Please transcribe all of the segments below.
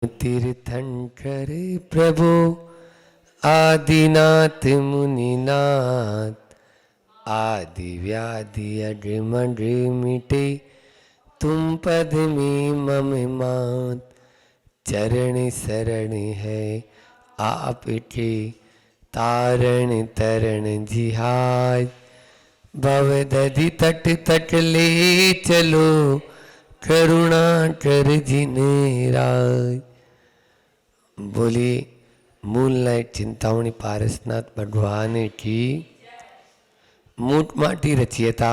तीर्थंकर प्रभु आदिनाथ मुनिनाथ, आदि व्याधि अग्रमग्र मिटे, तुम पद में मम मात। चरण शरण है आपके, तारण तरण जिहाज। भवदधि तट तट ले चलो, करुणा कर जिने राज। बोली मूल नायक चिंतामणि पारसनाथ भगवान की। मूट माटी रचयिता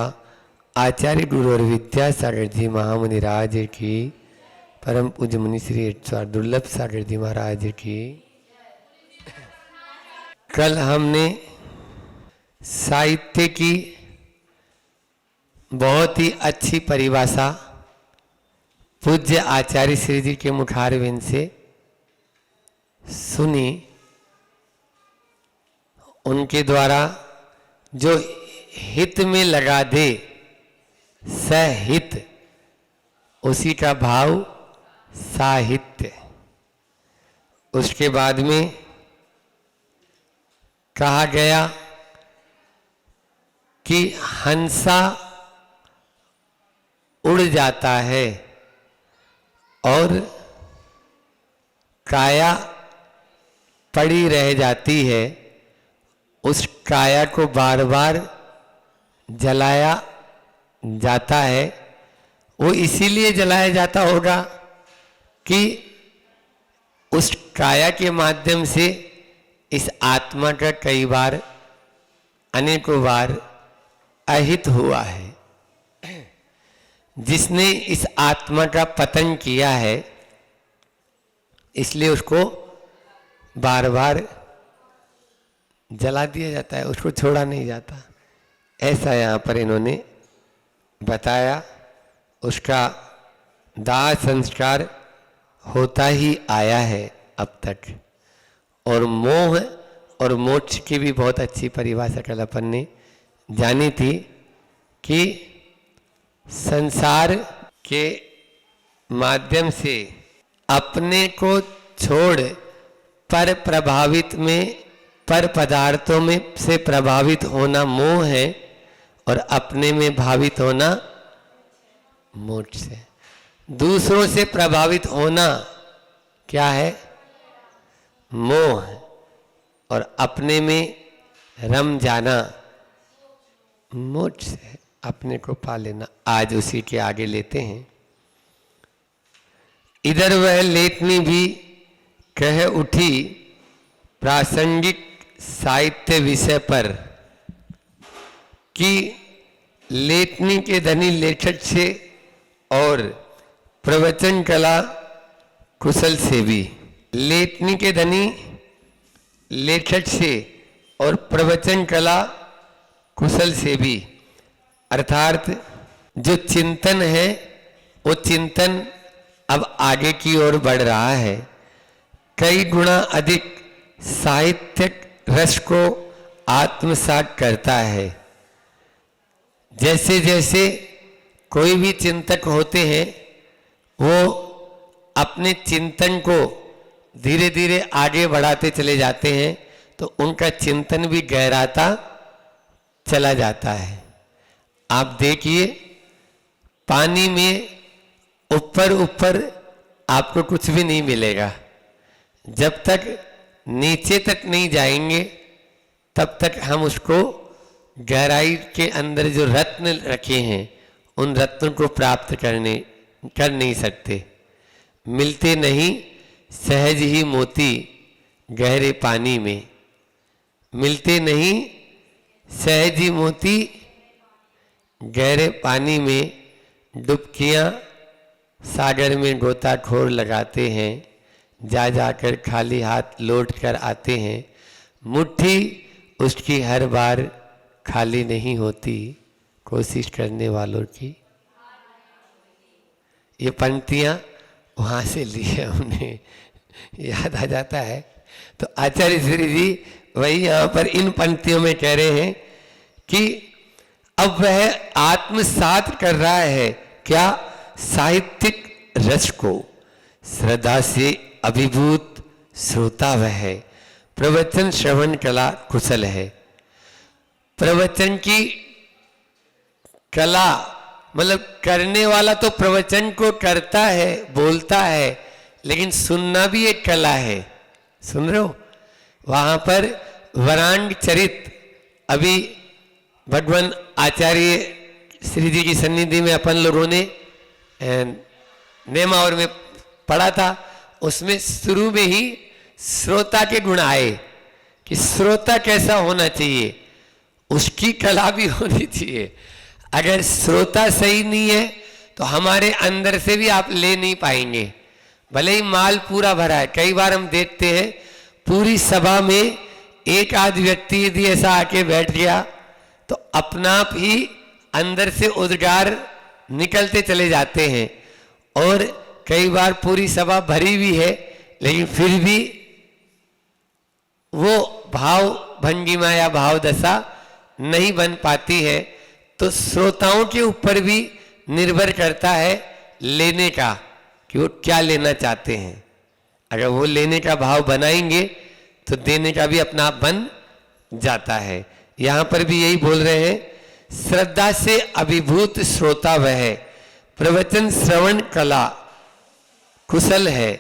आचार्य गुरु और विद्यासागर जी महामुनि राज की। परम पूज्य मुनि श्री दुर्लभ सागर जी महाराज की। कल हमने साहित्य की बहुत ही अच्छी परिभाषा पूज्य आचार्य श्री जी के मुखारविंद से सुनी। उनके द्वारा जो हित में लगा दे सहित, उसी का भाव साहित्य। उसके बाद में कहा गया कि हंसा उड़ जाता है और काया पड़ी रह जाती है। उस काया को बार बार जलाया जाता है। वो इसीलिए जलाया जाता होगा कि उस काया के माध्यम से इस आत्मा का कई बार अनेकों बार अहित हुआ है। जिसने इस आत्मा का पतन किया है, इसलिए उसको बार बार जला दिया जाता है, उसको छोड़ा नहीं जाता। ऐसा यहाँ पर इन्होंने बताया। उसका दाह संस्कार होता ही आया है अब तक। और मोह और मोक्ष की भी बहुत अच्छी परिभाषा कल अपन ने जानी थी कि संसार के माध्यम से अपने को छोड़ पर प्रभावित में, पर पदार्थों में से प्रभावित होना मोह है, और अपने में भावित होना मोक्ष है। दूसरों से प्रभावित होना क्या है? मोह। और अपने में रम जाना मोक्ष है, अपने को पा लेना। आज उसी के आगे लेते हैं। इधर वह लेखनी भी कह उठी प्रासंगिक साहित्य विषय पर कि लेखनी के धनी लेखक से और प्रवचन कला कुशल से भी। लेखनी के धनी लेखक से और प्रवचन कला कुशल से भी, अर्थात जो चिंतन है वो चिंतन अब आगे की ओर बढ़ रहा है। कई गुना अधिक साहित्यिक रस को आत्मसात करता है। जैसे जैसे कोई भी चिंतक होते हैं, वो अपने चिंतन को धीरे धीरे आगे बढ़ाते चले जाते हैं, तो उनका चिंतन भी गहराता चला जाता है। आप देखिए, पानी में ऊपर ऊपर आपको कुछ भी नहीं मिलेगा। जब तक नीचे तक नहीं जाएंगे, तब तक हम उसको गहराई के अंदर जो रत्न रखे हैं, उन रत्नों को प्राप्त कर नहीं सकते। मिलते नहीं सहज ही मोती गहरे पानी में। मिलते नहीं सहज ही मोती गहरे पानी में। डुबकियाँ सागर में गोताखोर लगाते हैं, जा जाकर खाली हाथ लौट कर आते हैं। मुट्ठी उसकी हर बार खाली नहीं होती, कोशिश करने वालों की। ये पंक्तियाँ वहाँ से ली है हमने, याद आ जाता है। तो आचार्य श्री जी वही यहाँ पर इन पंक्तियों में कह रहे हैं कि अब वह आत्मसात कर रहा है क्या? साहित्यिक रस को श्रद्धा से अभिभूत श्रोता वह है, प्रवचन श्रवण कला कुशल है। प्रवचन की कला मतलब करने वाला तो प्रवचन को करता है, बोलता है, लेकिन सुनना भी एक कला है। सुन रहे हो? वहां पर वरांग चरित अभी भगवान आचार्य श्री जी की सन्निधि में अपन लोगों ने नेमावर में पढ़ा था। उसमें शुरू में ही श्रोता के गुण आए कि श्रोता कैसा होना चाहिए, उसकी कला भी होनी चाहिए। अगर श्रोता सही नहीं है तो हमारे अंदर से भी आप ले नहीं पाएंगे, भले ही माल पूरा भरा है। कई बार हम देखते हैं पूरी सभा में एक आध व्यक्ति यदि ऐसा आके बैठ गया तो अपना आप ही अंदर से उद्गार निकलते चले जाते हैं। और कई बार पूरी सभा भरी हुई है लेकिन फिर भी वो भाव भंगिमा या भाव दशा नहीं बन पाती है। तो श्रोताओं के ऊपर भी निर्भर करता है लेने का कि वो क्या लेना चाहते हैं। अगर वो लेने का भाव बनाएंगे तो देने का भी अपना आप बन जाता है। यहां पर भी यही बोल रहे हैं, श्रद्धा से अभिभूत श्रोता वह है, प्रवचन श्रवण कला कुशल है।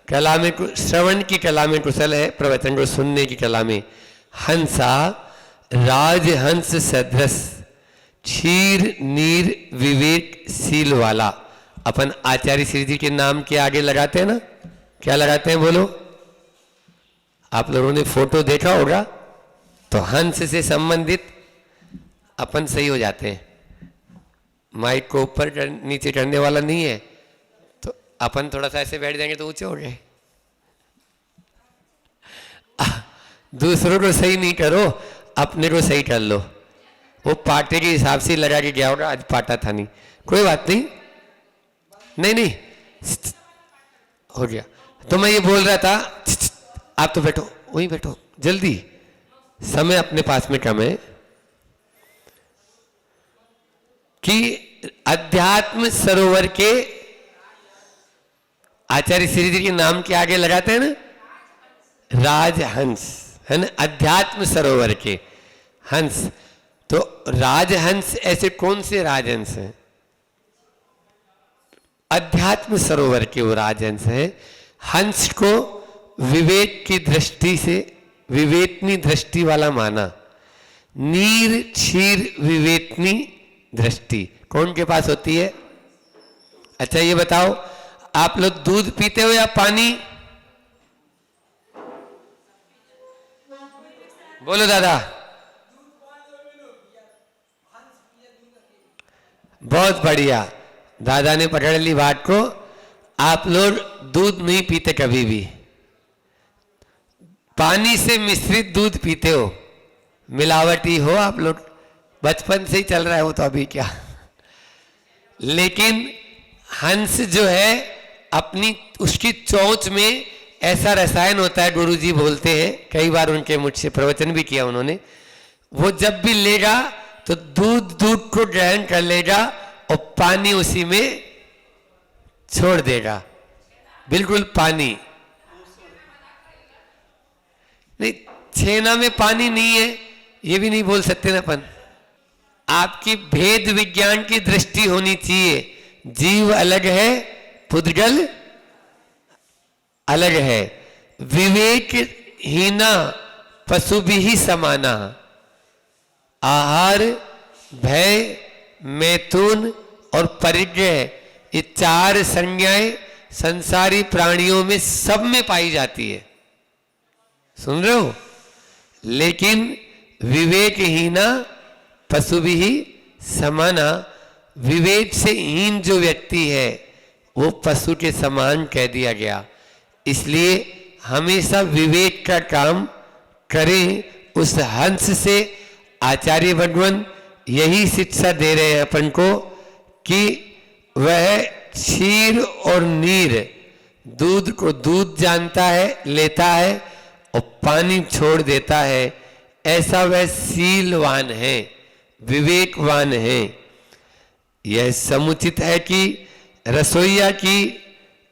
कला में श्रवण की कला में कुशल है, प्रवचन को सुनने की कला में। हंसा राजहंस सदृश क्षीर नीर विवेकशील वाला। अपन आचार्य श्री जी के नाम के आगे लगाते हैं ना, क्या लगाते हैं बोलो? आप लोगों ने फोटो देखा होगा तो हंस से संबंधित अपन सही हो जाते हैं। माइक को ऊपर नीचे करने वाला नहीं है तो अपन थोड़ा सा ऐसे बैठ जाएंगे तो ऊंचे हो गए। दूसरों को सही नहीं करो, अपने को सही कर लो। वो पाटे के हिसाब से लगा के गया होगा, आज पाटा था नहीं, कोई बात नहीं। नहीं हो गया। तो मैं ये बोल रहा था, आप तो बैठो, वहीं बैठो, जल्दी, समय अपने पास में कम है। कि अध्यात्म सरोवर के आचार्य श्री जी के नाम के आगे लगाते हैं ना राजहंस, है ना, अध्यात्म सरोवर के हंस। तो राजहंस ऐसे कौन से राजहंस हैं? अध्यात्म सरोवर के वो राजहंस हैं। हंस को विवेक की दृष्टि से विवेकनी दृष्टि वाला माना। नीर क्षीर विवेकनी दृष्टि कौन के पास होती है? अच्छा ये बताओ, आप लोग दूध पीते हो या पानी? बोलो दादा। बहुत बढ़िया, दादा ने पकड़ ली बात को। आप लोग दूध नहीं पीते कभी भी, पानी से मिश्रित दूध पीते हो, मिलावटी हो आप लोग, बचपन से ही चल रहा है वो तो अभी क्या। लेकिन हंस जो है अपनी उसकी चोंच में ऐसा रसायन होता है, गुरुजी बोलते हैं, कई बार उनके मुझसे प्रवचन भी किया उन्होंने। वो जब भी लेगा तो दूध को ग्रहण कर लेगा और पानी उसी में छोड़ देगा, बिल्कुल पानी नहीं। छेना में पानी नहीं है ये भी नहीं बोल सकते ना अपन। आपकी भेद विज्ञान की दृष्टि होनी चाहिए। जीव अलग है, पुद्गल अलग है। विवेक हीना पशु भी ही समाना। आहार, भय, मैथुन और परिग्रह, ये चार संज्ञाएं संसारी प्राणियों में सब में पाई जाती है, सुन रहे हो। लेकिन विवेकहीना पशु भी ही समाना। विवेक से हीन जो व्यक्ति है वो पशु के समान कह दिया गया। इसलिए हमेशा विवेक का काम करें। उस हंस से आचार्य भगवान यही शिक्षा दे रहे हैं अपन को कि वह क्षीर और नीर, दूध को दूध जानता है, लेता है और पानी छोड़ देता है। ऐसा वह शीलवान है, विवेकवान है। यह समुचित है कि रसोइया की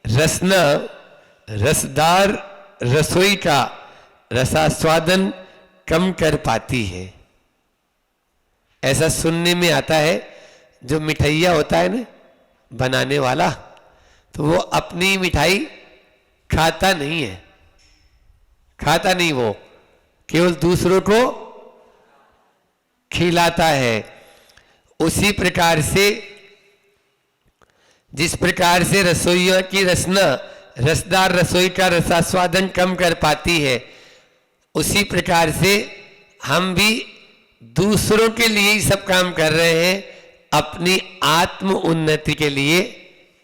रसना रसदार रसोई का रसास्वादन कम कर पाती है। ऐसा सुनने में आता है, जो मिठाइया होता है ना बनाने वाला, तो वो अपनी मिठाई खाता नहीं है, खाता नहीं, वो केवल दूसरों को खिलाता है। उसी प्रकार से जिस प्रकार से रसोइयों की रसना रसदार रसोई का रसास्वादन कम कर पाती है, उसी प्रकार से हम भी दूसरों के लिए ही सब काम कर रहे हैं, अपनी आत्म उन्नति के लिए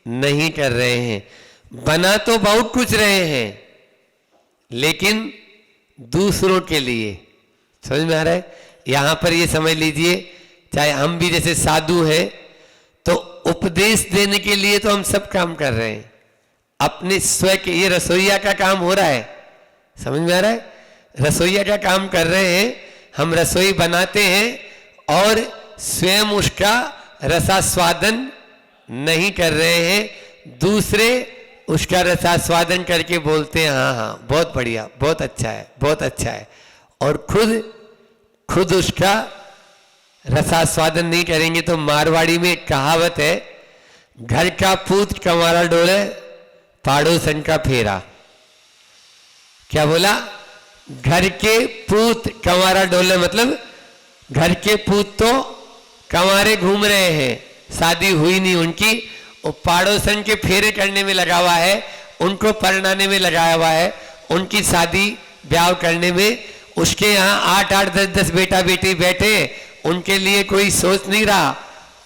नहीं कर रहे हैं। बना तो बहुत कुछ रहे हैं, लेकिन दूसरों के लिए। समझ में आ रहा है? यहां पर ये समझ लीजिए, चाहे हम भी जैसे साधु हैं, तो उपदेश देने के लिए तो हम सब काम कर रहे हैं, अपने स्वयं के। ये रसोइया का काम हो रहा है, समझ में आ रहा है? रसोइया का काम कर रहे हैं, हम रसोई बनाते हैं और स्वयं उसका रसास्वादन नहीं कर रहे हैं, दूसरे उसका रसास्वादन करके बोलते हैं हाँ हाँ बहुत बढ़िया, बहुत अच्छा है, बहुत अच्छा है, और खुद उसका रसास्वादन नहीं करेंगे। तो मारवाड़ी में एक कहावत है, घर का पूत कमारा डोले पाड़ोसन का फेरा। क्या बोला? घर के पूत कंवारा डोले, मतलब घर के पूत तो कंवारे घूम रहे हैं, शादी हुई नहीं उनकी, वो पाड़ोसन के फेरे करने में लगा हुआ है, उनको परणाने में लगाया हुआ है, उनकी शादी ब्याह करने में। उसके यहाँ 8-8, 10-10 बेटा बेटी बैठे, उनके लिए कोई सोच नहीं रहा,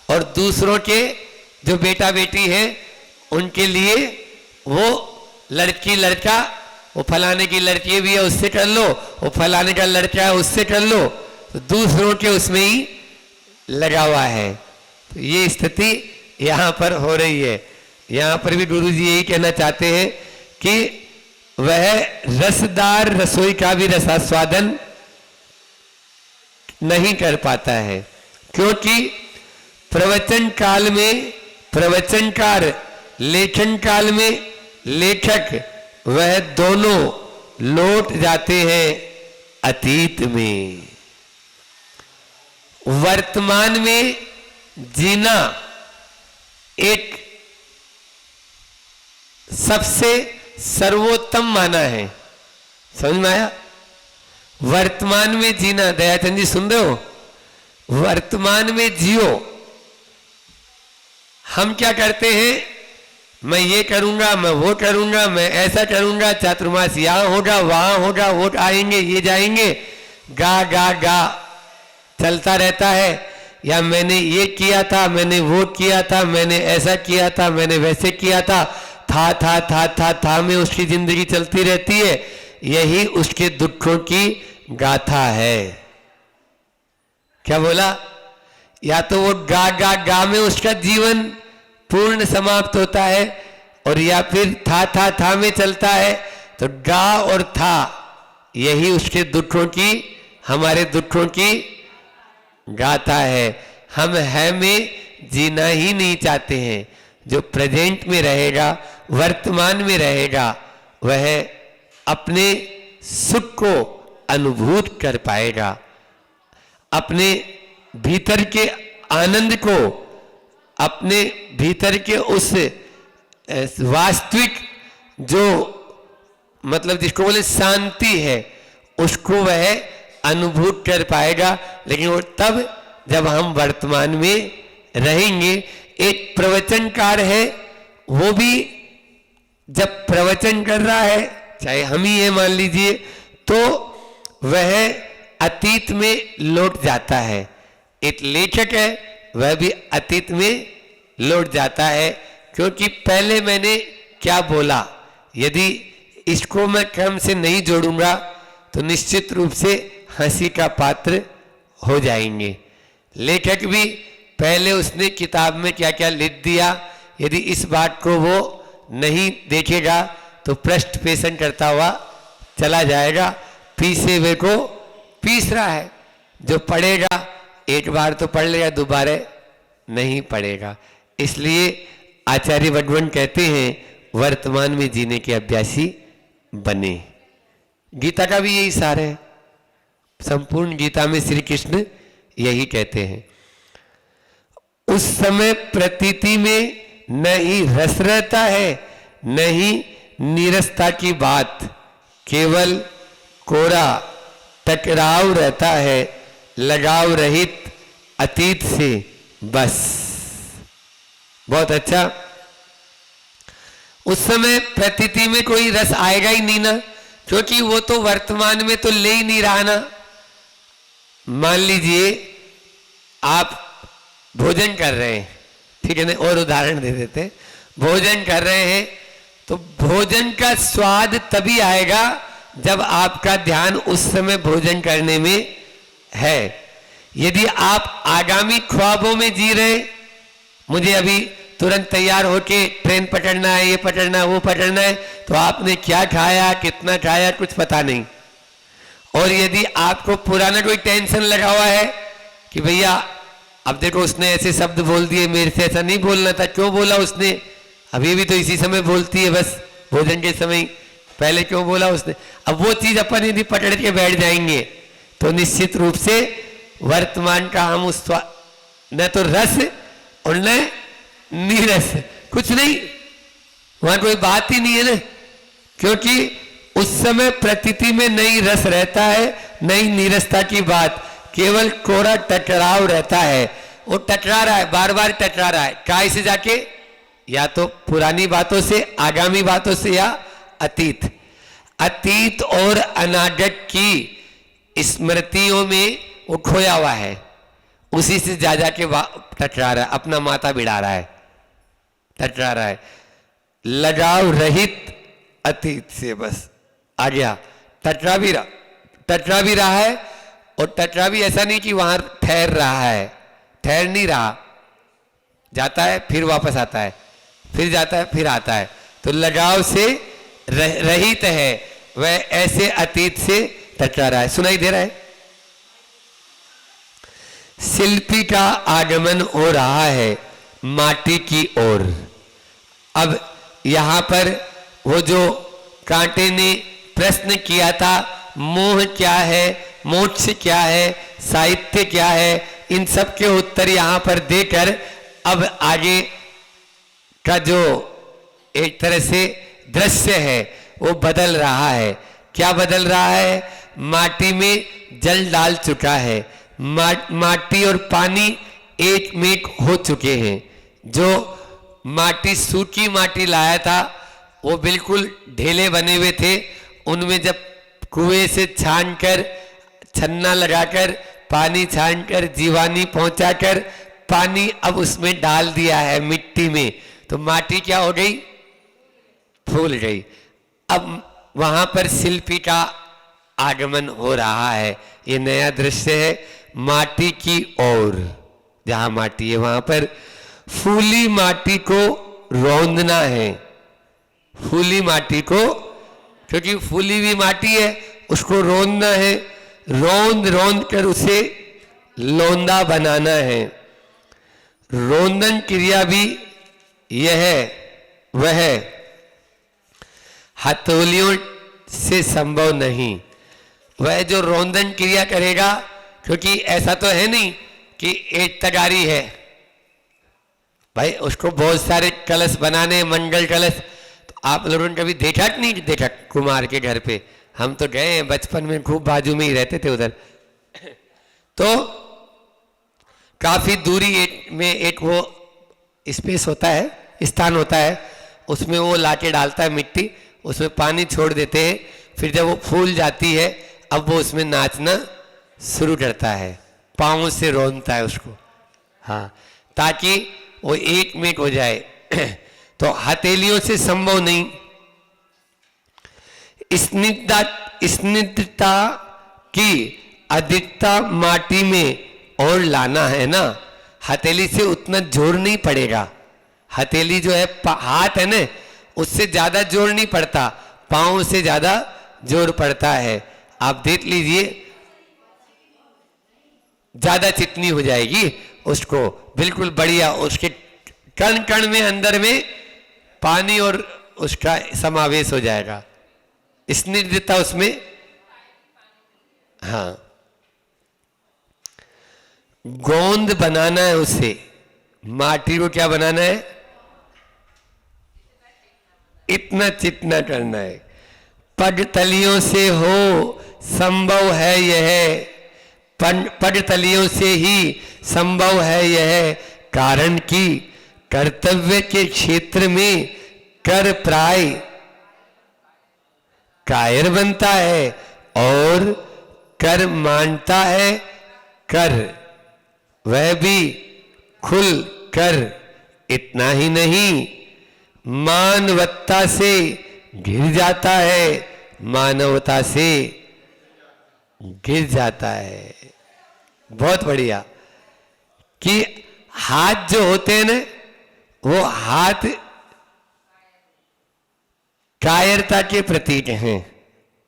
और दूसरों के जो बेटा बेटी हैं उनके लिए वो लड़की लड़का, वो फलाने की लड़की भी है उससे कर लो, वो फलाने का लड़का है उससे कर लो, तो दूसरों के उसमें ही लगा हुआ है। तो ये स्थिति यहाँ पर हो रही है। यहाँ पर भी गुरु जी यही कहना चाहते हैं कि वह रसदार रसोई का भी रसास्वादन नहीं कर पाता है, क्योंकि प्रवचन काल में प्रवचनकार, लेखन काल में लेखक, वह दोनों लौट जाते हैं अतीत में। वर्तमान में जीना एक सबसे सर्वोत्तम माना है। समझ में आया? वर्तमान में जीना, दयाचंद जी सुन रहे हो? वर्तमान में जियो। हम क्या करते हैं, मैं ये करूंगा, मैं वो करूंगा, मैं ऐसा करूंगा, चातुर्मास यहां होगा, वहां होगा, वो आएंगे, ये जाएंगे, गा गा गा चलता रहता है। या मैंने ये किया था, मैंने वो किया था, मैंने ऐसा किया था, मैंने वैसे किया था, था में उसकी जिंदगी चलती रहती है। यही उसके दुखों की गाथा है। क्या बोला? या तो वो गा गा गा में उसका जीवन पूर्ण समाप्त होता है, और या फिर था में चलता है। तो गा और था यही उसके दुखों की, हमारे दुखों की गाथा है। हम है में जीना ही नहीं चाहते हैं। जो प्रेजेंट में रहेगा, वर्तमान में रहेगा, वह अपने सुख को अनुभूत कर पाएगा, अपने भीतर के आनंद को, अपने भीतर के उस वास्तविक जो मतलब जिसको बोले शांति है, उसको वह अनुभूत कर पाएगा। लेकिन वो तब जब हम वर्तमान में रहेंगे। एक प्रवचनकार है, वो भी जब प्रवचन कर रहा है, चाहे हम ही है मान लीजिए, तो वह अतीत में लौट जाता है। एक लेखक है, वह भी अतीत में लौट जाता है, क्योंकि पहले मैंने क्या बोला, यदि इसको मैं क्रम से नहीं जोड़ूंगा तो निश्चित रूप से हंसी का पात्र हो जाएंगे। लेखक भी पहले उसने किताब में क्या क्या लिख दिया, यदि इस बात को वो नहीं देखेगा तो पृष्ठ पेशन करता हुआ चला जाएगा। पीसे हुए को पीस रहा है। जो पढ़ेगा एक बार तो पढ़ लेगा, दोबारा नहीं पढ़ेगा। इसलिए आचार्य भगवान कहते हैं वर्तमान में जीने के अभ्यासी बने। गीता का भी यही सार है। संपूर्ण गीता में श्री कृष्ण यही कहते हैं। उस समय प्रतीति में न ही रस रहता है, न ही नीरसता की बात, केवल कोरा टकराव रहता है, लगाव रहित अतीत से बस। बहुत अच्छा। उस समय प्रतीति में कोई रस आएगा ही नहीं ना, क्योंकि वो तो वर्तमान में तो ले ही नहीं रहा ना। मान लीजिए आप भोजन कर रहे हैं, ठीक है ना, और उदाहरण दे देते हैं। भोजन कर रहे हैं तो भोजन का स्वाद तभी आएगा जब आपका ध्यान उस समय भोजन करने में है। यदि आप आगामी ख्वाबों में जी रहे, मुझे अभी तुरंत तैयार होके ट्रेन पकड़ना है, ये पकड़ना है, वो पकड़ना है, तो आपने क्या खाया, कितना खाया, कुछ पता नहीं। और यदि आपको पुराना कोई टेंशन लगा हुआ है कि भैया अब देखो उसने ऐसे शब्द बोल दिए, मेरे से ऐसा नहीं बोलना था, क्यों बोला उसने, अभी भी तो इसी समय बोलती है, बस भोजन के समय, पहले क्यों बोला उसने। अब वो चीज अपन यदि पकड़ के बैठ जाएंगे तो निश्चित रूप से वर्तमान का हम उस न तो रस और न नीरस, कुछ नहीं, वहां कोई बात ही नहीं है ना, क्योंकि उस समय प्रतीति में नई रस रहता है, नई नीरसता की बात, केवल कोरा टकराव रहता है। वो टकरा रहा है, बार बार टकरा रहा है, काय से जाके, या तो पुरानी बातों से, आगामी बातों से, या अतीत। अतीत और अनागत की स्मृतियों में वो खोया हुआ है, उसी से जा जाके टकरा रहा है, अपना माथा बिड़ा रहा है, टकरा रहा है। लगाव रहित अतीत से बस आ गया, टकरा भी रहा है, और टकरा भी ऐसा नहीं कि वहां ठहर रहा है, ठहर नहीं रहा, जाता है फिर वापस आता है, फिर जाता है फिर आता है, तो लगाव से रहित है, वह ऐसे अतीत से टकरा रहा है। सुनाई दे रहा है? शिल्पी का आगमन हो रहा है माटी की ओर। अब यहां पर वो जो कांटे ने प्रश्न किया था, मोह क्या है, मोक्ष क्या है, साहित्य क्या है, इन सब के उत्तर यहां पर देकर अब आगे का जो एक तरह से दृश्य है वो बदल रहा है। क्या बदल रहा है? माटी में जल डाल चुका है, माटी और पानी एक में हो चुके हैं। जो माटी, सूखी माटी लाया था वो बिल्कुल ढेले बने हुए थे, उनमें जब कुएं से छानकर, छन्ना लगाकर, पानी छानकर, जीवानी पहुंचाकर पानी अब उसमें डाल दिया है मिट्टी में, तो माटी क्या हो गई? फूल गई। अब वहां पर शिल्पी का आगमन हो रहा है। ये नया दृश्य है माटी की ओर। जहां माटी है वहां पर फूली माटी को रौंदना है। फूली माटी को, क्योंकि फूली हुई माटी है, उसको रौंदना है, रौंद रौंद कर उसे लौंदा बनाना है। रौंदन क्रिया भी यह वह हथौलियों से संभव नहीं। वह जो रौंदन क्रिया करेगा, क्योंकि ऐसा तो है नहीं कि एक तगारी है भाई, उसको बहुत सारे कलश बनाने, मंगल कलश। तो आप लोगों ने कभी देखा कि नहीं देखा? कुमार के घर पे हम तो गए हैं बचपन में, खूब बाजू में ही रहते थे उधर। तो काफी दूरी में एक वो स्पेस होता है, स्थान होता है, उसमें वो लाके डालता है मिट्टी, उसमें पानी छोड़ देते हैं, फिर जब वो फूल जाती है अब वो उसमें नाचना शुरू करता है, पाँव से रौंदता है उसको, हाँ, ताकि वो एक मिनट हो जाए। तो हथेलियों से संभव नहीं। स्निग्धता की अधिकता माटी में और लाना है ना, हथेली से उतना जोर नहीं पड़ेगा। हथेली जो है हाथ है ना, उससे ज्यादा जोर नहीं पड़ता, पाँव से ज्यादा जोर पड़ता है। आप देख लीजिए, ज्यादा चिकनी हो जाएगी, उसको बिल्कुल बढ़िया, उसके कण कण में अंदर में पानी और उसका समावेश हो जाएगा, स्निग्धता उसमें। हाँ, गोंद बनाना है उसे, माटी को क्या बनाना है, इतना चितना करना है। पडतलियों से हो संभव है यह, पडतलियों से ही संभव है यह, कारण कि कर्तव्य के क्षेत्र में कर प्राय कायर बनता है और कर मानता है कर, वह भी खुल कर। इतना ही नहीं, मानवता से गिर जाता है, मानवता से गिर जाता है। बहुत बढ़िया कि हाथ जो होते हैं ना, वो हाथ कायरता के प्रतीक हैं।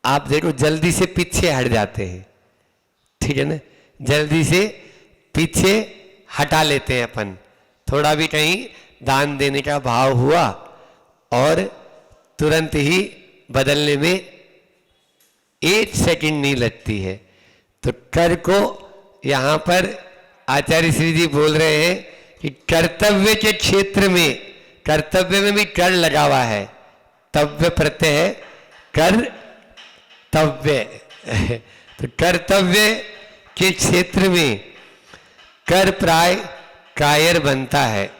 आप देखो जल्दी से पीछे हट जाते हैं, ठीक है ना, जल्दी से पीछे हटा लेते हैं अपन। थोड़ा भी कहीं दान देने का भाव हुआ और तुरंत ही बदलने में 1 सेकंड नहीं लगती है। तो कर को यहां पर आचार्य श्री जी बोल रहे हैं कि कर्तव्य के क्षेत्र में, कर्तव्य में भी कर लगा हुआ है, तव्य प्रत्यय है, कर्तव्य। तो कर्तव्य के क्षेत्र में कर प्राय कायर बनता है।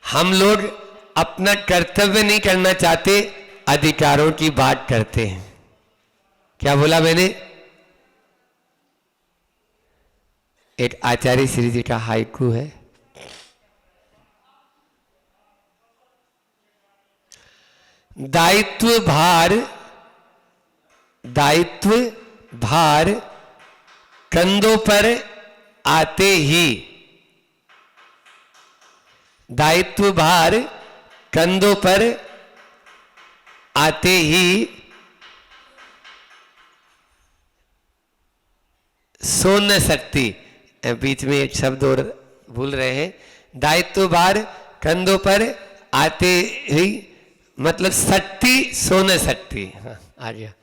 हम लोग अपना कर्तव्य नहीं करना चाहते, अधिकारों की बात करते हैं। क्या बोला मैंने? एक आचार्य श्री जी का हाइकू है, दायित्व भार कंधों पर आते ही, दायित्व भार कंधों पर आते ही सो न सकती। बीच में एक शब्द और भूल रहे हैं, दायित्व भार कंधों पर आते ही मतलब शक्ति सो न सकती। हाँ, आ गया,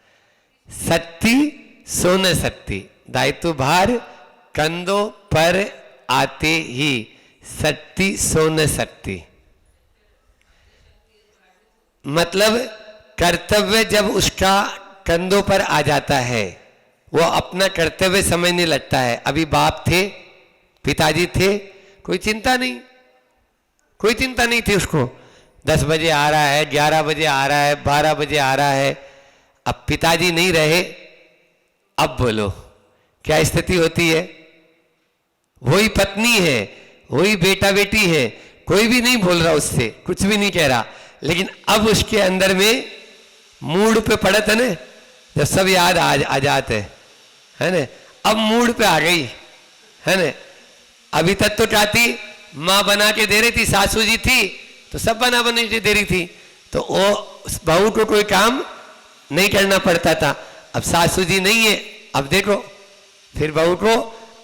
शक्ति सो न सकती, दायित्व भार कंधों पर आते ही शक्ति सो न सकती। मतलब कर्तव्य जब उसका कंधों पर आ जाता है, वो अपना कर्तव्य समझने लगता है। अभी बाप थे, पिताजी थे, कोई चिंता नहीं, कोई चिंता नहीं थी उसको। 10 बजे आ रहा है, 11 बजे आ रहा है, 12 बजे आ रहा है। अब पिताजी नहीं रहे, अब बोलो क्या स्थिति होती है? वही पत्नी है, वही बेटा बेटी है, कोई भी नहीं बोल रहा उससे, कुछ भी नहीं कह रहा, लेकिन अब उसके अंदर में मूड पे पड़त है ना, जब सब याद आ जाते है ना, अब मूड पे आ गई है ना। अभी तक तो चाहती माँ बना के दे रही थी, सासू जी थी तो सब बना के दे रही थी, तो वो बहू को कोई काम नहीं करना पड़ता था। अब सासू जी नहीं है, अब देखो फिर बहू को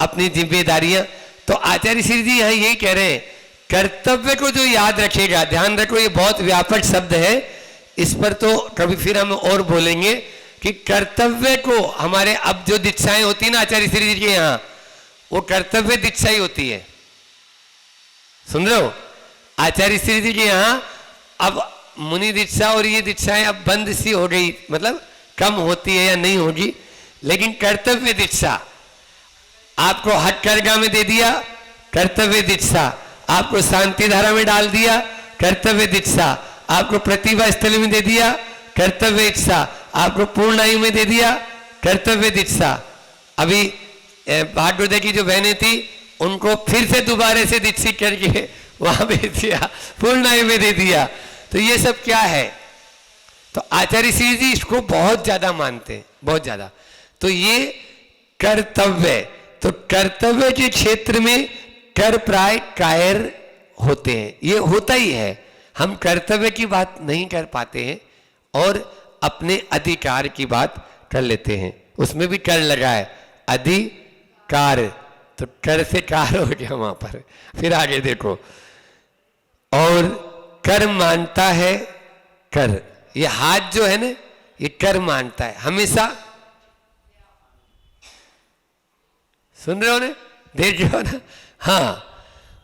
अपनी जिम्मेदारियां। तो आचार्य श्री जी यहाँ यही कह रहे हैं, कर्तव्य को जो याद रखेगा, ध्यान रखो ये बहुत व्यापक शब्द है, इस पर तो कभी फिर हम और बोलेंगे कि कर्तव्य को हमारे अब जो दीक्षाएं होती है ना आचार्य श्री जी के यहाँ, वो कर्तव्य दीक्षा ही होती है। सुन रहे हो? आचार्य श्री जी के यहाँ अब मुनि दीक्षा और ये दीक्षाएं अब बंद सी हो गई, मतलब कम होती है या नहीं होगी, लेकिन कर्तव्य दीक्षा आपको हथकरघा में दे दिया, कर्तव्य दीक्षा आपको शांति धारा में डाल दिया, कर्तव्य दीक्षा आपको प्रतिभा स्थल में दे दिया, कर्तव्य दीक्षा आपको पूर्ण आयु में दे दिया, कर्तव्य दीक्षा। अभी भागवत की जो बहनें थी उनको फिर से दोबारा से दीक्षित करके वहां भेज दिया, पूर्ण आयु में दे दिया। तो ये सब क्या है? तो आचार्य श्री जी इसको बहुत ज्यादा मानते हैं, बहुत ज्यादा। तो ये कर्तव्य, तो कर्तव्य के क्षेत्र में कर प्राय कायर होते हैं, ये होता ही है। हम कर्तव्य की बात नहीं कर पाते हैं और अपने अधिकार की बात कर लेते हैं, उसमें भी कर लगा है, अधिकार, तो कर से कार हो गया वहां पर। फिर आगे देखो, और कर मानता है कर, ये हाथ जो है ना ये कर मानता है हमेशा। सुन रहे हो ना, देख रहे हो ना? हाँ,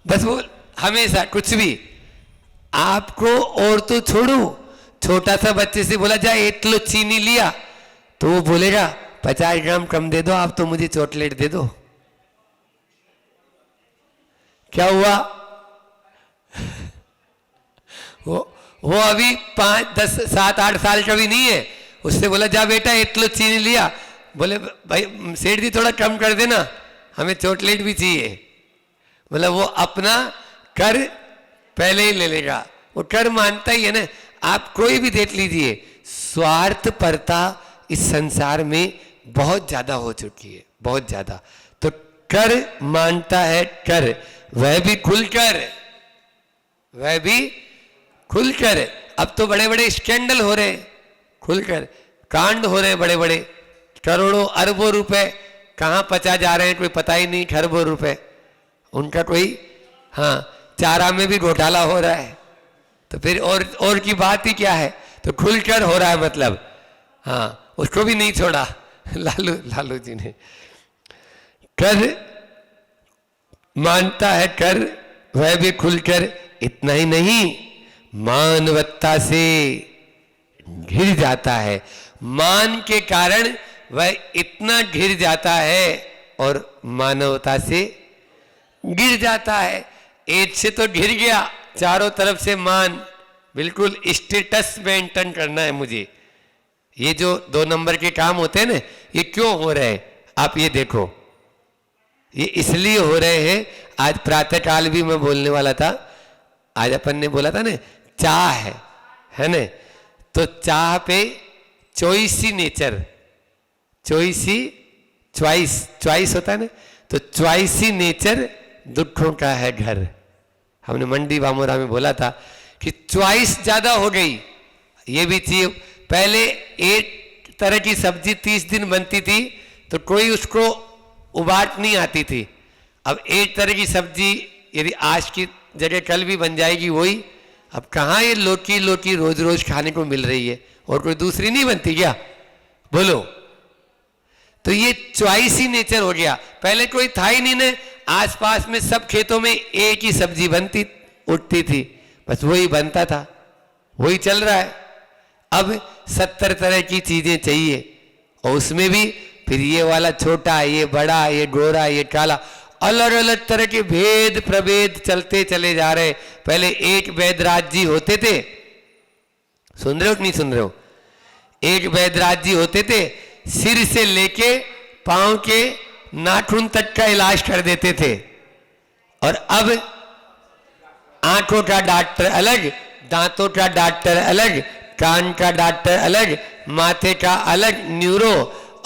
बस वो हमेशा कुछ भी आपको, और तो छोड़ो, छोटा सा बच्चे से बोला जाए 1 किलो चीनी लिया तो वो बोलेगा 50 ग्राम कम दे दो, आप तो मुझे चॉकलेट दे दो। क्या हुआ? वो अभी 5, 10, 7, 8 साल का भी नहीं है। उससे बोला जा बेटा 1 किलो चीनी लिया, बोले भाई सेठ जी थोड़ा कम कर देना, हमें चॉकलेट भी चाहिए। बोला वो अपना कर पहले ही ले लेगा, वो कर मानता ही है ना। आप कोई भी देख लीजिए, स्वार्थपरता इस संसार में बहुत ज्यादा हो चुकी है, बहुत ज्यादा। तो कर मानता है कर, वह भी खुलकर, वह भी खुलकर। अब तो बड़े बड़े स्कैंडल हो रहे हैं, खुलकर कांड हो रहे हैं बड़े बड़े, करोड़ों अरबों रुपए कहाँ पचा जा रहे हैं कोई पता ही नहीं, खरबों रुपए उनका कोई। हाँ, चारा में भी घोटाला हो रहा है, तो फिर और की बात ही क्या है। तो खुलकर हो रहा है मतलब। हाँ, उसको भी नहीं छोड़ा लालू जी ने। कर मानता है कर, वह भी खुलकर। इतना ही नहीं, मानवत्ता से घिर जाता है। मान के कारण वह इतना घिर जाता है और मानवता से गिर जाता है। एक से तो घिर गया, चारों तरफ से मान, बिल्कुल स्टेटस मेंटेन करना है मुझे। ये जो 2 नंबर के काम होते हैं ना, ये क्यों हो रहे हैं आप ये देखो। ये इसलिए हो रहे हैं, आज प्रातः काल भी मैं बोलने वाला था, आज अपन ने बोला था ना चाह है ना, तो चाह पे चॉइसी नेचर, चॉइस होता है ना, तो चॉइसी नेचर दुखों का है घर। हमने मंडी बामोरा में बोला था कि चॉइस ज्यादा हो गई, ये भी चाहिए। पहले एक तरह की सब्जी 30 दिन बनती थी तो कोई उसको उबाट नहीं आती थी। अब एक तरह की सब्जी यदि आज की जगह कल भी बन जाएगी वही। अब कहाँ ये लौकी रोज रोज खाने को मिल रही है, और कोई दूसरी नहीं बनती क्या? बोलो। तो ये चॉइसी नेचर हो गया। पहले कोई था ही नहीं ना, आसपास में सब खेतों में एक ही सब्जी बनती उठती थी, बस वही बनता था, वही चल रहा है। अब 70 तरह की चीजें चाहिए, और उसमें भी फिर ये वाला छोटा, ये बड़ा, ये गोरा, ये काला, अलग अलग तरह के भेद प्रभेद चलते चले जा रहे। पहले एक वैदराज जी होते थे, सुन रहे हो कि नहीं सुन रहे हो? एक वैदराज जी होते थे, सिर से लेके पांव के नाखून तक का इलाज कर देते थे। और अब आंखों का डॉक्टर अलग, दांतों का डॉक्टर अलग, कान का डॉक्टर अलग, माथे का अलग, न्यूरो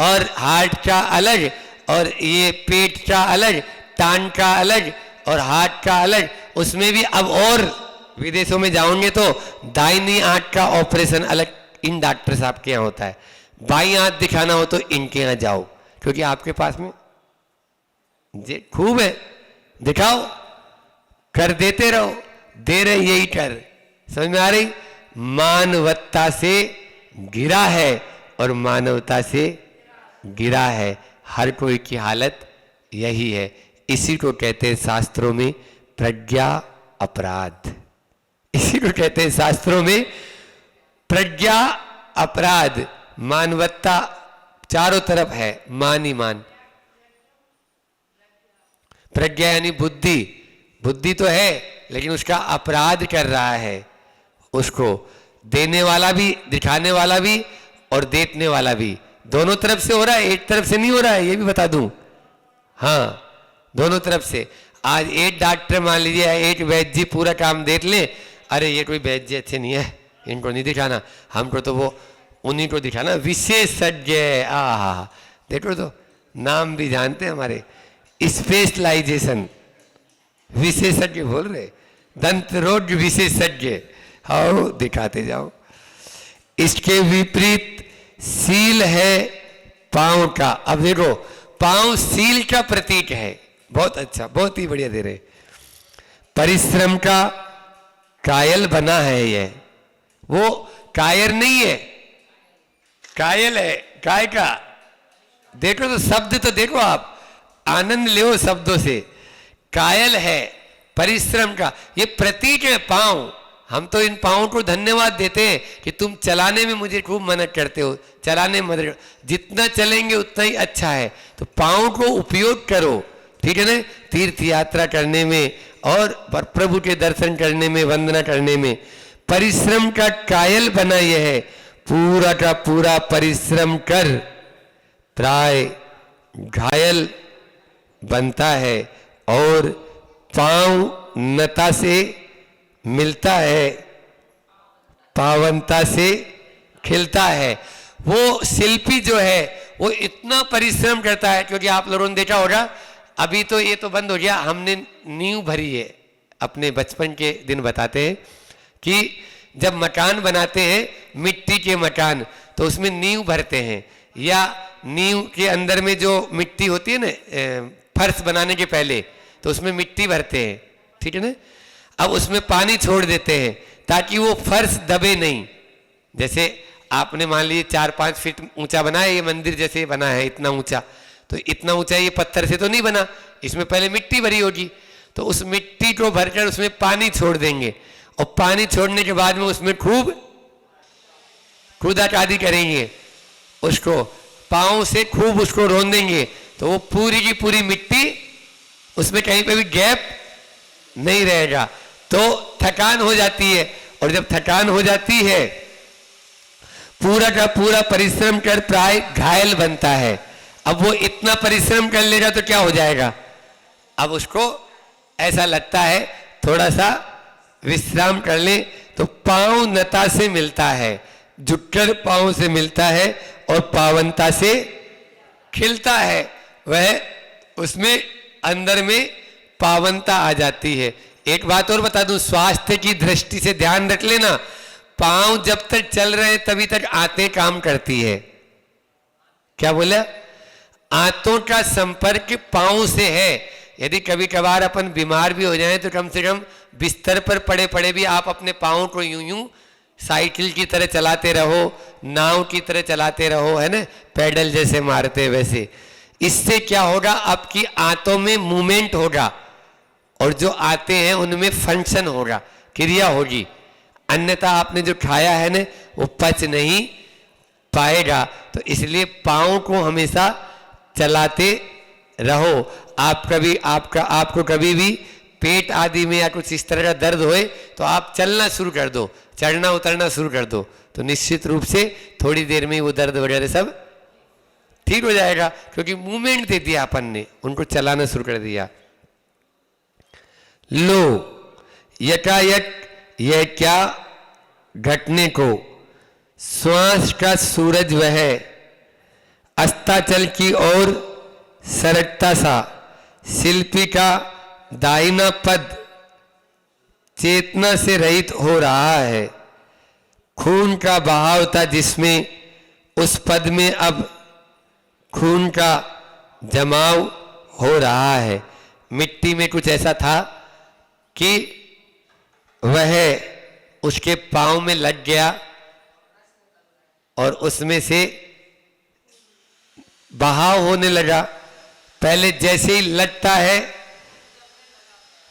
और हार्ट का अलग, और ये पेट का अलग, टांग का अलग और हाथ का अलग। उसमें भी अब और विदेशों में जाओगे तो दाहिनी आंख का ऑपरेशन अलग इन डॉक्टर साहब के यहाँ होता है। बाईं आंख दिखाना हो तो इनके यहाँ जाओ, क्योंकि आपके पास में जे खूब है, दिखाओ, कर देते रहो, दे रहे यही कर। समझ में आ रही? मानवत्ता से गिरा है और मानवता से गिरा है, हर कोई की हालत यही है। इसी को कहते हैं शास्त्रों में प्रज्ञा अपराध, इसी को कहते हैं शास्त्रों में प्रज्ञा अपराध। मानवत्ता चारों तरफ है, मान ही मान। प्रज्ञा यानी बुद्धि, बुद्धि तो है लेकिन उसका अपराध कर रहा है। उसको देने वाला भी, दिखाने वाला भी और देखने वाला भी, दोनों तरफ से हो रहा है, एक तरफ से नहीं हो रहा है, ये भी बता दूं। हाँ, दोनों तरफ से। आज एक डॉक्टर मान लीजिए, एक वैद्य जी पूरा काम देख ले, अरे ये कोई वैद्य जी अच्छे नहीं है, इनको नहीं दिखाना, हमको तो वो उन्हीं को दिखाना, विशेषज्ञ। आहा, देखो तो नाम भी जानते हैं हमारे, स्पेशलाइजेशन, विशेषज्ञ बोल रहे, दंत रोग विशेषज्ञ। आओ दिखाते जाओ। इसके विपरीत सील है पांव का। अब देखो, पांव सील का प्रतीक है। बहुत अच्छा, बहुत ही बढ़िया दे रहे। परिश्रम का, कायल बना है ये, वो कायर नहीं है, कायल है। काय का देखो तो शब्द तो देखो, आप आनंद लो शब्दों से। कायल है परिश्रम का, ये प्रतीक है पांव। हम तो इन पांवों को धन्यवाद देते हैं कि तुम चलाने में मुझे खूब मदद करते हो, चलाने में मदद, जितना चलेंगे उतना ही अच्छा है। तो पांव को उपयोग करो, ठीक है ना, तीर्थ यात्रा करने में और प्रभु के दर्शन करने में, वंदना करने में। परिश्रम का कायल बना यह है, पूरा का पूरा परिश्रम कर प्राय घायल बनता है, और पांव नता से मिलता है, पावनता से खिलता है। वो शिल्पी जो है वो इतना परिश्रम करता है, क्योंकि आप लोगों ने देखा होगा, अभी तो ये तो बंद हो गया, हमने नींव भरी है। अपने बचपन के दिन बताते हैं कि जब मकान बनाते हैं, मिट्टी के मकान, तो उसमें नींव भरते हैं, या नींव के अंदर में जो मिट्टी होती है ना, फर्श बनाने के पहले, तो उसमें मिट्टी भरते हैं, ठीक है ना। अब उसमें पानी छोड़ देते हैं ताकि वो फर्श दबे नहीं। जैसे आपने मान लीजिए 4-5 फीट ऊंचा बना है, ये मंदिर जैसे बना है इतना ऊंचा, तो इतना ऊंचा ये पत्थर से तो नहीं बना, इसमें पहले मिट्टी भरी होगी। तो उस मिट्टी को भरकर उसमें पानी छोड़ देंगे, और पानी छोड़ने के बाद में उसमें खूब खुदाकादी करेंगे, उसको पाँव से खूब उसको रौंदेंगे, तो वो पूरी की पूरी मिट्टी, उसमें कहीं पे भी गैप नहीं रहेगा। तो थकान हो जाती है, और जब थकान हो जाती है, पूरा का पूरा परिश्रम कर प्राय घायल बनता है। अब वो इतना परिश्रम कर लेगा तो क्या हो जाएगा, अब उसको ऐसा लगता है थोड़ा सा विश्राम कर ले, तो पांव नता से मिलता है, झुककर पांव से मिलता है, और पावनता से खिलता है। वह उसमें अंदर में पावनता आ जाती है। एक बात और बता दूं, स्वास्थ्य की दृष्टि से ध्यान रख लेना, पांव जब तक चल रहे हैं तभी तक आंतें काम करती है। क्या बोला, आंतों का संपर्क पांव से है। यदि कभी कभार अपन बीमार भी हो जाएं तो कम से कम बिस्तर पर पड़े पड़े भी आप अपने पांव को यूं यूं साइकिल की तरह चलाते रहो, नाव की तरह चलाते रहो, है ना, पैडल जैसे मारते वैसे। इससे क्या होगा, आपकी आंतों में मूवमेंट होगा, और जो आते हैं उनमें फंक्शन होगा, क्रिया होगी। अन्यथा आपने जो खाया है ना, वो पच नहीं पाएगा। तो इसलिए पाँव को हमेशा चलाते रहो। आपको कभी भी पेट आदि में या कुछ इस तरह का दर्द होए तो आप चलना शुरू कर दो, चढ़ना उतरना शुरू कर दो, तो निश्चित रूप से थोड़ी देर में वो दर्द वगैरह सब ठीक हो जाएगा, क्योंकि मूवमेंट दे दिया अपन ने, उनको चलाना शुरू कर दिया। लो यकायक यह क्या घटने को, श्वास का सूरज वह अस्ताचल की ओर सरकता सा, शिल्पी का दाहिना पद चेतना से रहित हो रहा है। खून का बहाव था जिसमें उस पद में अब खून का जमाव हो रहा है। मिट्टी में कुछ ऐसा था कि वह उसके पांव में लग गया और उसमें से बहाव होने लगा। पहले जैसे ही लगता है,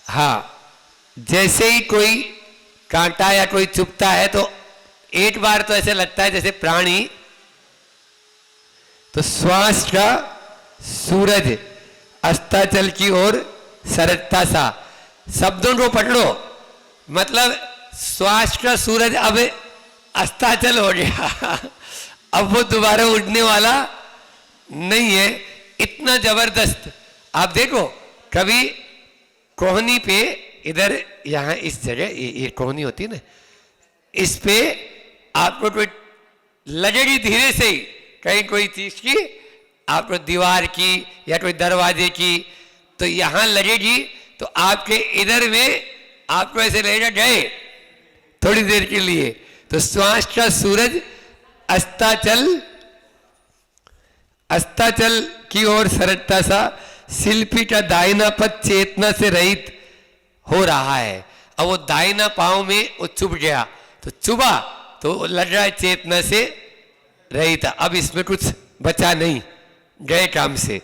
हाँ, जैसे ही कोई कांटा या कोई चुभता है तो एक बार तो ऐसे लगता है जैसे प्राणी, तो श्वास का सूरज अस्ताचल की ओर सरकता सा, शब्दों को पकड़ो, मतलब श्वास का सूरज अब अस्ताचल हो गया अब वो दोबारा उड़ने वाला नहीं है, इतना जबरदस्त। आप देखो कभी कोहनी पे, इधर यहाँ इस जगह ये कोहनी होती है ना, इस पे आपको कोई लगेगी धीरे से ही कहीं कोई चीज की, आपको दीवार की या कोई दरवाजे की, तो यहां लगेगी तो आपके इधर में आपको ऐसे लगेगा गए थोड़ी देर के लिए। तो श्वास का सूरज अस्ताचल की ओर सरकता सा, शिल्पी का दाहिना पद चेतना से रहित हो रहा है। अब वो दाहिना पांव में वो चुभ गया, तो चुभा तो लग रहा है चेतना से रही था, अब इसमें कुछ बचा नहीं, गए काम से।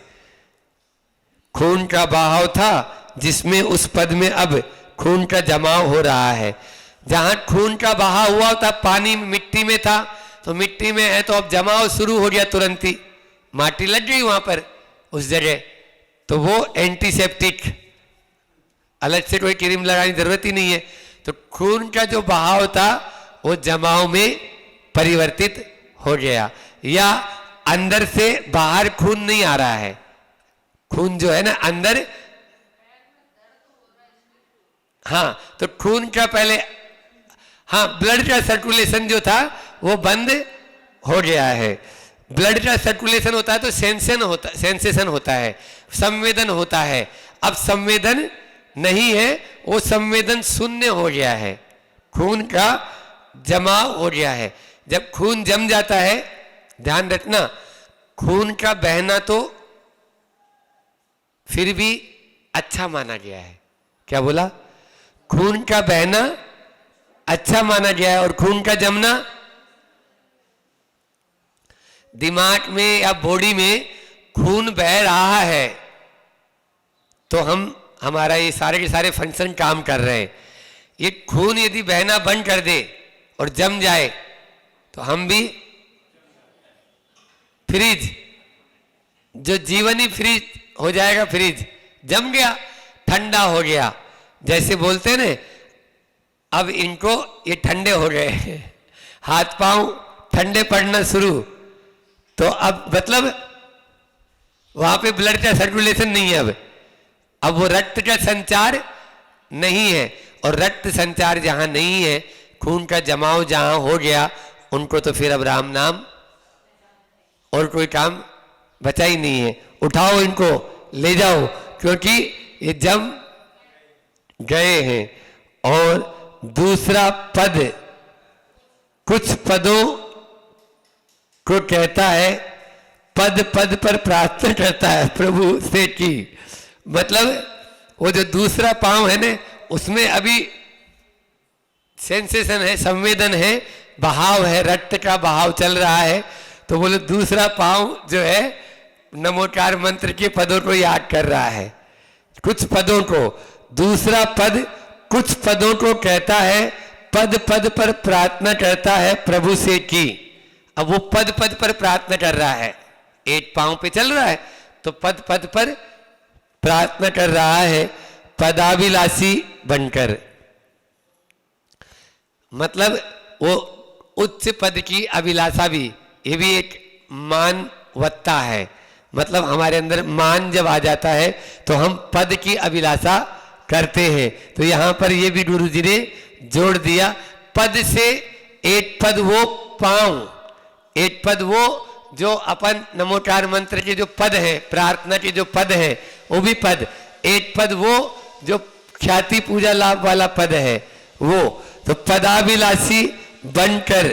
खून का बहाव था जिसमें उस पद में अब खून का जमाव हो रहा है। जहां खून का बहाव हुआ था पानी मिट्टी में था, तो मिट्टी में है तो अब जमाव शुरू हो गया, तुरंत ही माटी लग गई वहां पर उस जगह, तो वो एंटीसेप्टिक, अलग से कोई क्रीम लगाने की जरूरत ही नहीं है। तो खून का जो बहाव था वो जमाव में परिवर्तित हो गया, या अंदर से बाहर खून नहीं आ रहा है, खून जो है ना अंदर, हाँ, तो खून का पहले, हाँ, ब्लड का सर्कुलेशन जो था वो बंद हो गया है। ब्लड का सर्कुलेशन होता है तो सेंसेशन होता है, संवेदन होता है। अब संवेदन नहीं है, वो संवेदन शून्य हो गया है, खून का जमाव हो गया है। जब खून जम जाता है, ध्यान रखना, खून का बहना तो फिर भी अच्छा माना गया है। क्या बोला? खून का बहना अच्छा माना गया है, और खून का जमना, दिमाग में या बॉडी में खून बह रहा है तो हमारा ये सारे के सारे फंक्शन काम कर रहे हैं। ये खून यदि बहना बंद कर दे और जम जाए तो हम भी फ्रीज, जो जीवन ही फ्रीज हो जाएगा, फ्रीज जम गया, ठंडा हो गया। जैसे बोलते हैं ना, अब इनको ये ठंडे हो गए, हाथ पांव ठंडे पड़ना शुरू, तो अब मतलब वहां पे ब्लड का सर्कुलेशन नहीं है, अब वो रक्त का संचार नहीं है, और रक्त संचार जहां नहीं है, खून का जमाव जहां हो गया, उनको तो फिर अब राम नाम और कोई काम बचा ही नहीं है। उठाओ इनको, ले जाओ, क्योंकि ये जम गए हैं। और दूसरा पद कुछ पदों को कहता है, पद पद पर प्रार्थना करता है प्रभु से की, मतलब वो जो दूसरा पांव है ना, उसमें अभी सेंसेशन है, संवेदन है, बहाव है, रक्त का बहाव चल रहा है, तो बोले दूसरा पांव जो है नमोकार मंत्र के पदों को याद कर रहा है। कुछ पदों को, दूसरा पद कुछ पदों को कहता है, पद पद पर प्रार्थना करता है प्रभु से की। अब वो पद पद पर प्रार्थना कर रहा है, एक पांव पे चल रहा है, तो पद पद पर प्रार्थना कर रहा है, पदाभिलाषी बनकर, मतलब वो उच्च पद की अभिलाषा भी, ये भी एक मानवत्ता है। मतलब हमारे अंदर मान जब आ जाता है तो हम पद की अभिलाषा करते हैं। तो यहां पर ये भी गुरु जी ने जोड़ दिया, पद से एक पद वो पांव, एक पद वो जो अपन नमोकार मंत्र के जो पद है, प्रार्थना के जो पद है, वो भी पद, एक पद वो जो ख्याति पूजा लाभ वाला पद है वो। तो पदाभिलाषी बनकर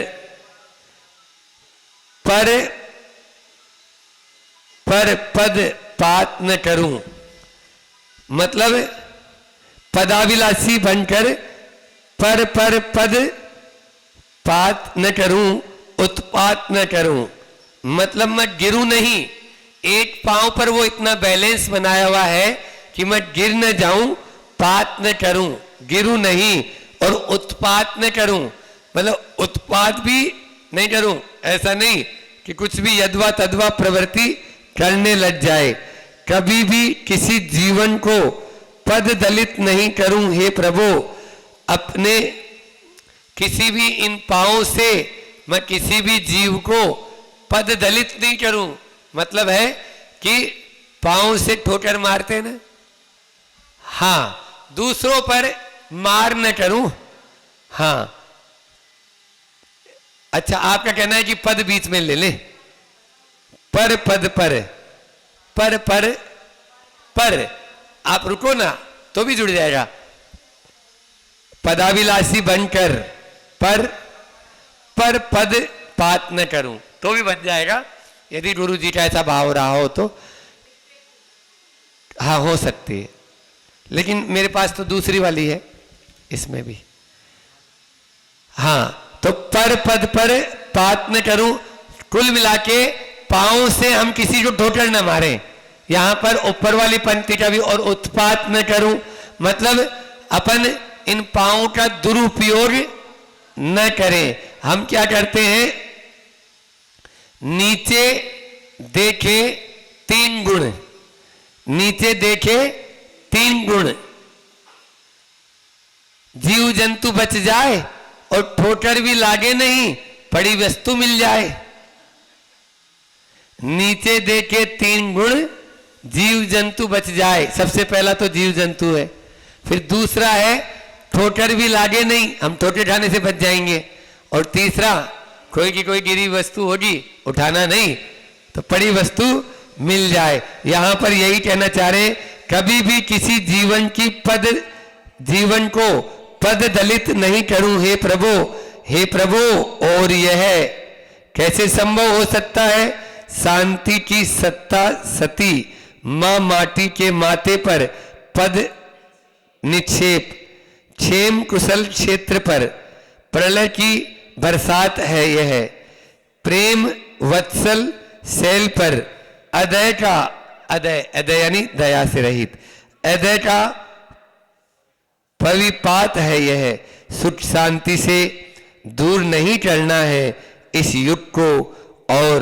पर पद पात न करूं, मतलब पदाभिलाषी बनकर पर पद पात न करूं, उत्पात न करूं, मतलब मैं गिरूं नहीं, एक पांव पर वो इतना बैलेंस बनाया हुआ है कि मैं गिर न जाऊं, पात न करूं, गिरूं नहीं, और उत्पात न करूं, मतलब उत्पात भी नहीं करूं, ऐसा नहीं कि कुछ भी यदवा तदवा प्रवृत्ति करने लग जाए। कभी भी किसी जीवन को पद दलित नहीं करूं हे प्रभु, अपने किसी भी इन पांवों से मैं किसी भी जीव को पद दलित नहीं करूं। मतलब है कि पांव से ठोकर मारते ना, हाँ, दूसरों पर मार न करूं। हाँ, अच्छा, आपका कहना है कि पद बीच में ले ले, पर पद पर आप रुको ना तो भी जुड़ जाएगा। पदाभिलाषी बनकर पर पद पात न करूं तो भी बन जाएगा, यदि गुरु जी का ऐसा भाव रहा हो तो। हाँ, हो सकती है, लेकिन मेरे पास तो दूसरी वाली है, इसमें भी। हाँ, तो पर पद पर पात न करूं, कुल मिला के पांव से हम किसी को ठोकर न मारें। यहां पर ऊपर वाली पंक्ति का भी और उत्पात न करूं, मतलब अपन इन पांवों का दुरुपयोग न करें। हम क्या करते हैं, नीचे देखे 3 गुण, नीचे देखे 3 गुण, जीव जंतु बच जाए और ठोकर भी लागे नहीं, पड़ी वस्तु मिल जाए। नीचे देखे 3 गुण, जीव जंतु बच जाए। सबसे पहला तो जीव जंतु है, फिर दूसरा है ठोकर भी लागे नहीं, हम ठोकर खाने से बच जाएंगे, और तीसरा कोई की कोई गिरी वस्तु होगी, उठाना नहीं तो पड़ी वस्तु मिल जाए। यहां पर यही कहना चाह रहे, कभी भी किसी जीवन को पद दलित नहीं करूं हे प्रभु, हे प्रभु। और यह कैसे संभव हो सकता है, शांति की सत्ता सती मां माटी के माथे पर पद निक्षेप, क्षेम कुशल क्षेत्र पर प्रलय की बरसात है। यह प्रेम वत्सल शैल पर अदय का, अदय यानी दया से रहित, अदय का पविपात है। यह सुख शांति से दूर नहीं करना है इस युग को, और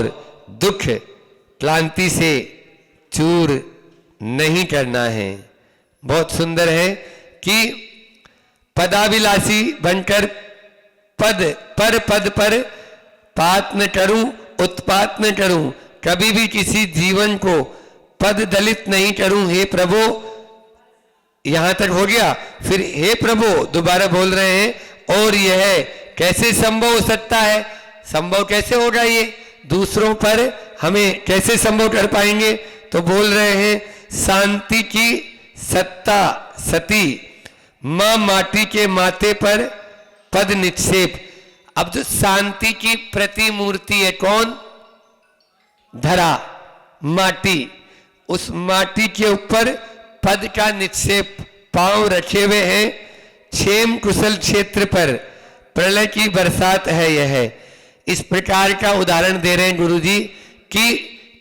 दुख क्लांति से चूर नहीं करना है। बहुत सुंदर है कि पदाभिलाषी बनकर पद पर पात न करूं, उत्पात न करूं, कभी भी किसी जीवन को पद दलित नहीं करूं हे प्रभु। यहां तक हो गया, फिर हे प्रभु दोबारा बोल रहे हैं, और यह कैसे संभव हो सकता है, संभव कैसे होगा, ये दूसरों पर हमें कैसे संभव कर पाएंगे। तो बोल रहे हैं, शांति की सत्ता सती मां माटी के माथे पर पद निक्षेप। अब जो शांति की प्रतिमूर्ति है कौन, धरा माटी, उस माटी के ऊपर पद का निक्षेप पांव रखे हुए हैं, क्षेम कुशल क्षेत्र पर प्रलय की बरसात है। यह इस प्रकार का उदाहरण दे रहे हैं गुरुजी कि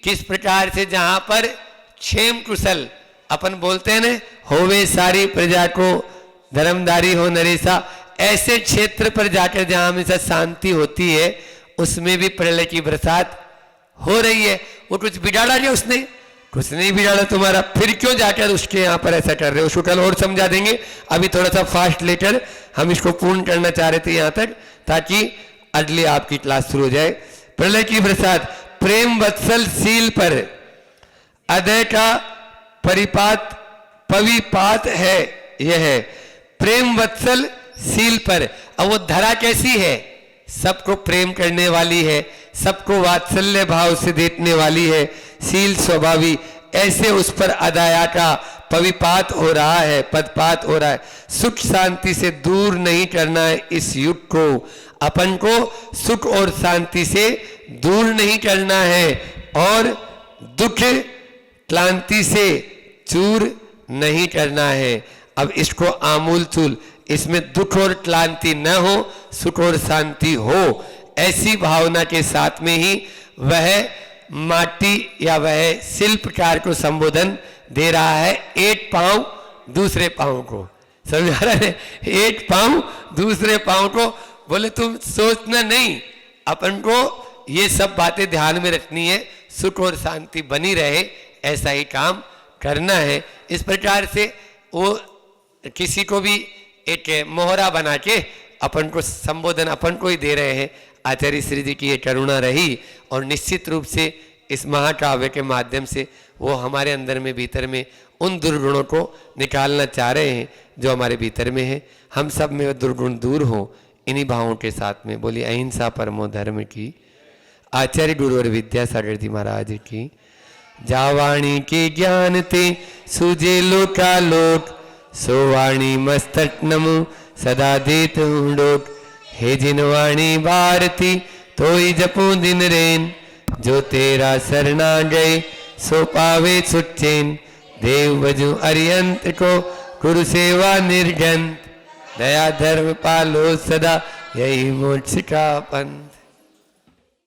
किस प्रकार से जहां पर क्षेम कुशल अपन बोलते हैं ना, होवे सारी प्रजा को धर्मधारी हो नरेसा, ऐसे क्षेत्र पर जाकर जहां हमेशा शांति होती है, उसमें भी प्रलय की बरसात हो रही है। वो कुछ बिगाड़ा क्या उसने, कुछ नहीं बिगाड़ा तुम्हारा, फिर क्यों जाकर उसके यहाँ पर ऐसा कर रहे हो। उसको कल और समझा देंगे, अभी थोड़ा सा फास्ट लेकर हम इसको पूर्ण करना चाह रहे थे यहाँ तक, ताकि अगली आपकी क्लास शुरू हो जाए। प्रलय की बरसात प्रेम वत्सल शील पर अदय का परिपात पविपात है। यह है प्रेम वत्सल शील पर। अब वो धरा कैसी है, सबको प्रेम करने वाली है, सबको वात्सल्य भाव से देखने वाली है, शील स्वभावी, ऐसे उस पर अदाया का पविपात हो रहा है, पदपात हो रहा है। सुख शांति से दूर नहीं करना है इस युग को, अपन को सुख और शांति से दूर नहीं करना है, और दुख क्लांति से चूर नहीं करना है। अब इसको आमूल चूल, इसमें दुख और क्लांति न हो, सुख और शांति हो, ऐसी भावना के साथ में ही वह माटी या वह शिल्पकार को संबोधन दे रहा है। एक पांव दूसरे पांव को, समझ रहा है, एक पांव दूसरे पांव को, बोले तुम सोचना नहीं, अपन को ये सब बातें ध्यान में रखनी है, सुख और शांति बनी रहे, ऐसा ही काम करना है। इस प्रकार से वो किसी को भी एक मोहरा बना के अपन को संबोधन अपन को ही दे रहे हैं। आचार्य श्री जी की ये करुणा रही, और निश्चित रूप से इस महाकाव्य के माध्यम से वो हमारे अंदर में भीतर में उन दुर्गुणों को निकालना चाह रहे हैं जो हमारे भीतर में है। हम सब में वो दुर्गुण दूर हो, इन्हीं भावों के साथ में बोली अहिंसा परमो धर्म की। आचार्य गुरु और विद्यासागर जी महाराज की। जावाणी के ज्ञान ते सूझे लोकालोक, सोवाणी मस्तक नमो सदा देत डोक। हे जिनवाणी भारती तोई जपो दिन रेन, जो तेरा शरणा गए सो पावे सुचैन। देव बजु अरियंत को गुरु सेवा निर्जन, दया धर्म पालो सदा, यही मोक्ष का पंथ।